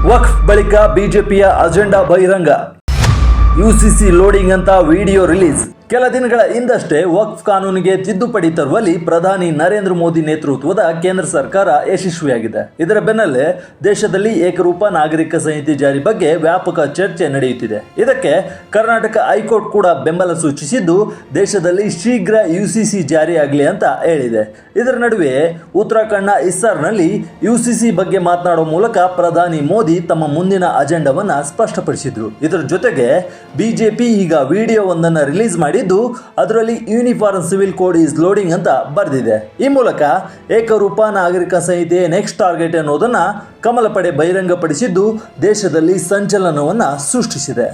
ವಕ್ಫ್ ಬಳಿಕ ಬಿಜೆಪಿಯ ಅಜೆಂಡಾ ಬಹಿರಂಗ. ಯುಸಿಸಿ ಲೋಡಿಂಗ್ ಅಂತ ವಿಡಿಯೋ ರಿಲೀಸ್. ಕೆಲ ದಿನಗಳ ಹಿಂದಷ್ಟೇ ವಕ್ಫ್ ಕಾನೂನಿಗೆ ತಿದ್ದುಪಡಿ ತರುವಲ್ಲಿ ಪ್ರಧಾನಿ ನರೇಂದ್ರ ಮೋದಿ ನೇತೃತ್ವದ ಕೇಂದ್ರ ಸರ್ಕಾರ ಯಶಸ್ವಿಯಾಗಿದೆ. ಇದರ ಬೆನ್ನಲ್ಲೇ ದೇಶದಲ್ಲಿ ಏಕರೂಪ ನಾಗರಿಕ ಸಂಹಿತೆ ಜಾರಿ ಬಗ್ಗೆ ವ್ಯಾಪಕ ಚರ್ಚೆ ನಡೆಯುತ್ತಿದೆ. ಇದಕ್ಕೆ ಕರ್ನಾಟಕ ಹೈಕೋರ್ಟ್ ಕೂಡ ಬೆಂಬಲ ಸೂಚಿಸಿದ್ದು ದೇಶದಲ್ಲಿ ಶೀಘ್ರ ಯುಸಿಸಿ ಜಾರಿಯಾಗಲಿ ಅಂತ ಹೇಳಿದೆ. ಇದರ ನಡುವೆ ಉತ್ತರಾಖಂಡ್ನ ಹಿಸ್ಸಾರ್ನಲ್ಲಿ ಯುಸಿಸಿ ಬಗ್ಗೆ ಮಾತನಾಡುವ ಮೂಲಕ ಪ್ರಧಾನಿ ಮೋದಿ ತಮ್ಮ ಮುಂದಿನ ಅಜೆಂಡಾವನ್ನ ಸ್ಪಷ್ಟಪಡಿಸಿದ್ರು. ಇದರ ಜೊತೆಗೆ ಬಿಜೆಪಿ ಈಗ ವಿಡಿಯೋವೊಂದನ್ನು ರಿಲೀಸ್ ಮಾಡಿ ಅದರಲ್ಲಿ uniform civil code is loading ಅಂತ ಬರೆದಿದೆ. ಈ ಮೂಲಕ ಏಕರೂಪ ನಾಗರಿಕ ಸಂಹಿತೆ ನೆಕ್ಸ್ಟ್ ಟಾರ್ಗೆಟ್ ಎನ್ನುವುದನ್ನ ಕಮಲ ಪಡೆ ಬಹಿರಂಗಪಡಿಸಿದ್ದು ದೇಶದಲ್ಲಿ ಸಂಚಲನವನ್ನ ಸೃಷ್ಟಿಸಿದೆ.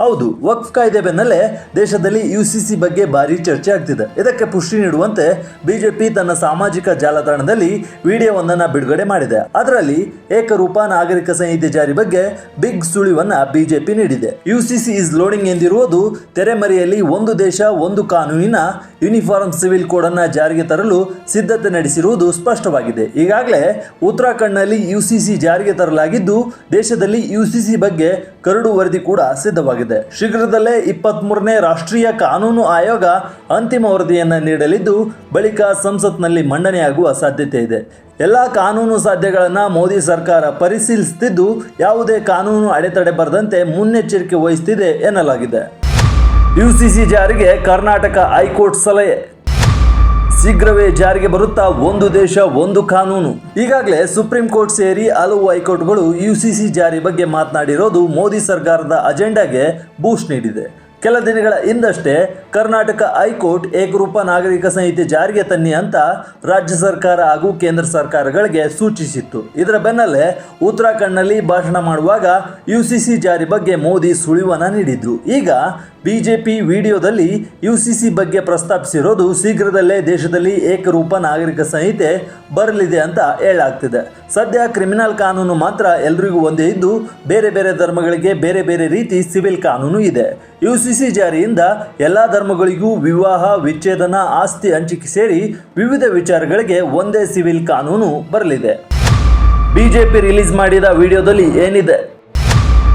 ಹೌದು, ವಕ್ಫ್ ಕಾಯ್ದೆ ಬೆನ್ನಲ್ಲೇ ದೇಶದಲ್ಲಿ ಯುಸಿಸಿ ಬಗ್ಗೆ ಭಾರಿ ಚರ್ಚೆ ಆಗ್ತಿದೆ. ಇದಕ್ಕೆ ಪುಷ್ಟಿ ನೀಡುವಂತೆ ಬಿಜೆಪಿ ತನ್ನ ಸಾಮಾಜಿಕ ಜಾಲತಾಣದಲ್ಲಿ ವಿಡಿಯೋವೊಂದನ್ನು ಬಿಡುಗಡೆ ಮಾಡಿದೆ. ಅದರಲ್ಲಿ ಏಕರೂಪ ನಾಗರಿಕ ಸಂಹಿತೆ ಜಾರಿ ಬಗ್ಗೆ ಬಿಗ್ ಸುಳಿವನ್ನ ಬಿಜೆಪಿ ನೀಡಿದೆ. ಯುಸಿಸಿ ಇಸ್ ಲೋಡಿಂಗ್ ಎಂದಿರುವುದು ತೆರೆಮರೆಯಲ್ಲಿ ಒಂದು ದೇಶ ಒಂದು ಕಾನೂನಿನ ಯೂನಿಫಾರ್ಮ್ ಸಿವಿಲ್ ಕೋಡ್ ಅನ್ನ ಜಾರಿಗೆ ತರಲು ಸಿದ್ಧತೆ ನಡೆಸಿರುವುದು ಸ್ಪಷ್ಟವಾಗಿದೆ. ಈಗಾಗಲೇ ಉತ್ತರಾಖಂಡ್ನಲ್ಲಿ ಯುಸಿಸಿ ಜಾರಿಗೆ ತರಲಾಗಿದ್ದು ದೇಶದಲ್ಲಿ ಯುಸಿಸಿ ಬಗ್ಗೆ ಕರಡು ವರದಿ ಕೂಡ ಸಿದ್ಧವಾಗಿದೆ. ಶೀಘ್ರದಲ್ಲೇ 23ನೇ ರಾಷ್ಟ್ರೀಯ ಕಾನೂನು ಆಯೋಗ ಅಂತಿಮ ವರದಿಯನ್ನು ನೀಡಲಿದ್ದು ಬಳಿಕ ಸಂಸತ್ನಲ್ಲಿ ಮಂಡನೆಯಾಗುವ ಸಾಧ್ಯತೆ ಇದೆ. ಎಲ್ಲ ಕಾನೂನು ಸಾಧ್ಯಗಳನ್ನು ಮೋದಿ ಸರ್ಕಾರ ಪರಿಶೀಲಿಸುತ್ತಿದ್ದು ಯಾವುದೇ ಕಾನೂನು ಅಡೆತಡೆ ಬರದಂತೆ ಮುನ್ನೆಚ್ಚರಿಕೆ ವಹಿಸುತ್ತಿದೆ ಎನ್ನಲಾಗಿದೆ. ಯುಸಿಸಿ ಜಾರಿಗೆ ಕರ್ನಾಟಕ ಹೈಕೋರ್ಟ್ ಸಲಹೆ. ಶೀಘ್ರವೇ ಜಾರಿಗೆ ಬರುತ್ತಾ ಒಂದು ದೇಶ ಒಂದು ಕಾನೂನು. ಈಗಾಗಲೇ ಸುಪ್ರೀಂ ಕೋರ್ಟ್ ಸೇರಿ ಹಲವು ಹೈಕೋರ್ಟ್ಗಳು ಯುಸಿಸಿ ಜಾರಿ ಬಗ್ಗೆ ಮಾತನಾಡಿರೋದು ಮೋದಿ ಸರ್ಕಾರದ ಅಜೆಂಡಾಗೆ ಬೂಸ್ಟ್ ನೀಡಿದೆ. ಕೆಲ ದಿನಗಳ ಹಿಂದಷ್ಟೇ ಕರ್ನಾಟಕ ಹೈಕೋರ್ಟ್ ಏಕರೂಪ ನಾಗರಿಕ ಸಂಹಿತೆ ಜಾರಿಗೆ ತನ್ನಿ ಅಂತ ರಾಜ್ಯ ಸರ್ಕಾರ ಹಾಗೂ ಕೇಂದ್ರ ಸರ್ಕಾರಗಳಿಗೆ ಸೂಚಿಸಿತ್ತು. ಇದರ ಬೆನ್ನಲ್ಲೇ ಉತ್ತರಾಖಂಡ್ನಲ್ಲಿ ಭಾಷಣ ಮಾಡುವಾಗ ಯುಸಿಸಿ ಜಾರಿ ಬಗ್ಗೆ ಮೋದಿ ಸುಳಿವನ್ನ ನೀಡಿದ್ರು. ಈಗ ಬಿಜೆಪಿ ವಿಡಿಯೋದಲ್ಲಿ ಯುಸಿಸಿ ಬಗ್ಗೆ ಪ್ರಸ್ತಾಪಿಸಿರೋದು ಶೀಘ್ರದಲ್ಲೇ ದೇಶದಲ್ಲಿ ಏಕರೂಪ ನಾಗರಿಕ ಸಂಹಿತೆ ಬರಲಿದೆ ಅಂತ ಹೇಳಲಾಗ್ತಿದೆ. ಸದ್ಯ ಕ್ರಿಮಿನಲ್ ಕಾನೂನು ಮಾತ್ರ ಎಲ್ರಿಗೂ ಒಂದೇ ಇದ್ದು ಬೇರೆ ಬೇರೆ ಧರ್ಮಗಳಿಗೆ ಬೇರೆ ಬೇರೆ ರೀತಿ ಸಿವಿಲ್ ಕಾನೂನು ಇದೆ. ಯುಸಿಸಿ ಜಾರಿಯಿಂದ ಎಲ್ಲ ಧರ್ಮಗಳಿಗೂ ವಿವಾಹ, ವಿಚ್ಛೇದನ, ಆಸ್ತಿ ಹಂಚಿಕೆ ಸೇರಿ ವಿವಿಧ ವಿಚಾರಗಳಿಗೆ ಒಂದೇ ಸಿವಿಲ್ ಕಾನೂನು ಬರಲಿದೆ. ಬಿಜೆಪಿ ರಿಲೀಸ್ ಮಾಡಿದ ವಿಡಿಯೋದಲ್ಲಿ ಏನಿದೆ?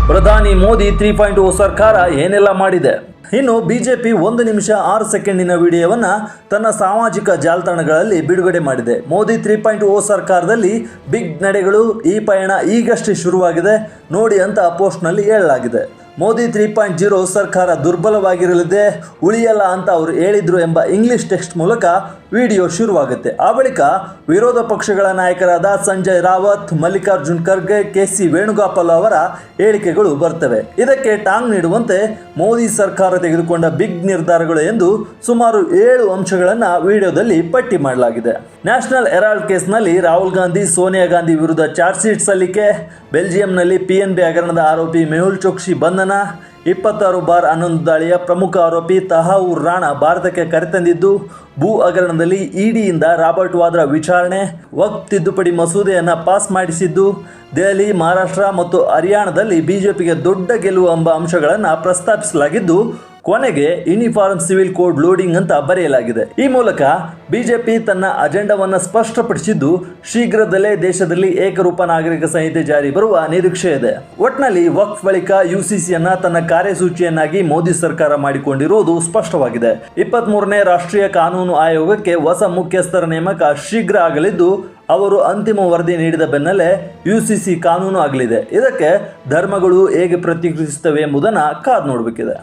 ಪ್ರಧಾನಿ ಮೋದಿ 3.0 ಸರ್ಕಾರ ಏನೆಲ್ಲ ಮಾಡಿದೆ? ಇನ್ನು ಬಿಜೆಪಿ 1 ನಿಮಿಷ 6 ಸೆಕೆಂಡಿನ ವಿಡಿಯೋವನ್ನು ತನ್ನ ಸಾಮಾಜಿಕ ಜಾಲತಾಣಗಳಲ್ಲಿ ಬಿಡುಗಡೆ ಮಾಡಿದೆ. ಮೋದಿ 3.0 ಸರ್ಕಾರದಲ್ಲಿ ಬಿಗ್ ನಡೆಗಳು, ಈ ಪಯಣ ಈಗಷ್ಟೇ ಶುರುವಾಗಿದೆ ನೋಡಿ ಅಂತ ಪೋಸ್ಟ್ನಲ್ಲಿ ಹೇಳಲಾಗಿದೆ. ಮೋದಿ 3.0 ಸರ್ಕಾರ ದುರ್ಬಲವಾಗಿರಲಿದೆ, ಉಳಿಯಲ್ಲ ಅಂತ ಅವರು ಹೇಳಿದ್ರು ಎಂಬ ಇಂಗ್ಲಿಷ್ ಟೆಕ್ಸ್ಟ್ ಮೂಲಕ ವಿಡಿಯೋ ಶುರುವಾಗುತ್ತೆ. ಆ ಬಳಿಕ ವಿರೋಧ ಪಕ್ಷಗಳ ನಾಯಕರಾದ ಸಂಜಯ್ ರಾವತ್, ಮಲ್ಲಿಕಾರ್ಜುನ್ ಖರ್ಗೆ, ಕೆಸಿ ವೇಣುಗೋಪಾಲ್ ಅವರ ಹೇಳಿಕೆಗಳು ಬರ್ತವೆ. ಇದಕ್ಕೆ ಟಾಂಗ್ ನೀಡುವಂತೆ ಮೋದಿ ಸರ್ಕಾರ ತೆಗೆದುಕೊಂಡ ಬಿಗ್ ನಿರ್ಧಾರಗಳು ಎಂದು ಸುಮಾರು 7 ಅಂಶಗಳನ್ನು ವಿಡಿಯೋದಲ್ಲಿ ಪಟ್ಟಿ ಮಾಡಲಾಗಿದೆ. ನ್ಯಾಷನಲ್ ಹೆರಾಲ್ಡ್ ಕೇಸ್ನಲ್ಲಿ ರಾಹುಲ್ ಗಾಂಧಿ, ಸೋನಿಯಾ ಗಾಂಧಿ ವಿರುದ್ಧ ಚಾರ್ಜ್ ಶೀಟ್ ಸಲ್ಲಿಕೆ, ಬೆಲ್ಜಿಯಂನಲ್ಲಿ ಪಿಎನ್ಬಿ ಹಗರಣದ ಆರೋಪಿ ಮೆಹುಲ್ ಚೋಕ್ಸಿ ಬಂಧನ, 26/11 ದಾಳಿಯ ಪ್ರಮುಖ ಆರೋಪಿ ತಹಾವೂರ್ ರಾಣಾ ಭಾರತಕ್ಕೆ ಕರೆತಂದಿದ್ದು, ಭೂ ಹಗರಣದಲ್ಲಿ ಇಡಿಯಿಂದ ರಾಬರ್ಟ್ ವಾದ್ರಾ ವಿಚಾರಣೆ, ವಕ್ಫ್ ತಿದ್ದುಪಡಿ ಮಸೂದೆಯನ್ನು ಪಾಸ್ ಮಾಡಿಸಿದ್ದು, ದೆಹಲಿ, ಮಹಾರಾಷ್ಟ್ರ ಮತ್ತು ಹರಿಯಾಣದಲ್ಲಿ ಬಿಜೆಪಿಗೆ ದೊಡ್ಡ ಗೆಲುವು ಎಂಬ ಅಂಶಗಳನ್ನು ಪ್ರಸ್ತಾಪಿಸಲಾಗಿದ್ದು ಕೊನೆಗೆ ಯೂನಿಫಾರ್ಮ್ ಸಿವಿಲ್ ಕೋಡ್ ಲೋಡಿಂಗ್ ಅಂತ ಬರೆಯಲಾಗಿದೆ. ಈ ಮೂಲಕ ಬಿಜೆಪಿ ತನ್ನ ಅಜೆಂಡಾವನ್ನು ಸ್ಪಷ್ಟಪಡಿಸಿದ್ದು ಶೀಘ್ರದಲ್ಲೇ ದೇಶದಲ್ಲಿ ಏಕರೂಪ ನಾಗರಿಕ ಸಂಹಿತೆ ಜಾರಿ ಬರುವ ನಿರೀಕ್ಷೆ ಇದೆ. ಒಟ್ನಲ್ಲಿ ವಕ್ಫ್ ಬಳಿಕ ಯುಸಿಸಿಯನ್ನ ತನ್ನ ಕಾರ್ಯಸೂಚಿಯನ್ನಾಗಿ ಮೋದಿ ಸರ್ಕಾರ ಮಾಡಿಕೊಂಡಿರುವುದು ಸ್ಪಷ್ಟವಾಗಿದೆ. 23ನೇ ರಾಷ್ಟ್ರೀಯ ಕಾನೂನು ಆಯೋಗಕ್ಕೆ ಹೊಸ ಮುಖ್ಯಸ್ಥರ ನೇಮಕ ಶೀಘ್ರ ಆಗಲಿದ್ದು ಅವರು ಅಂತಿಮ ವರದಿ ನೀಡಿದ ಬೆನ್ನಲ್ಲೇ ಯುಸಿಸಿ ಕಾನೂನು ಆಗಲಿದೆ. ಇದಕ್ಕೆ ಧರ್ಮಗಳು ಹೇಗೆ ಪ್ರತಿಕ್ರಿಯಿಸುತ್ತವೆ ಎಂಬುದನ್ನು ಕಾದು ನೋಡಬೇಕಿದೆ.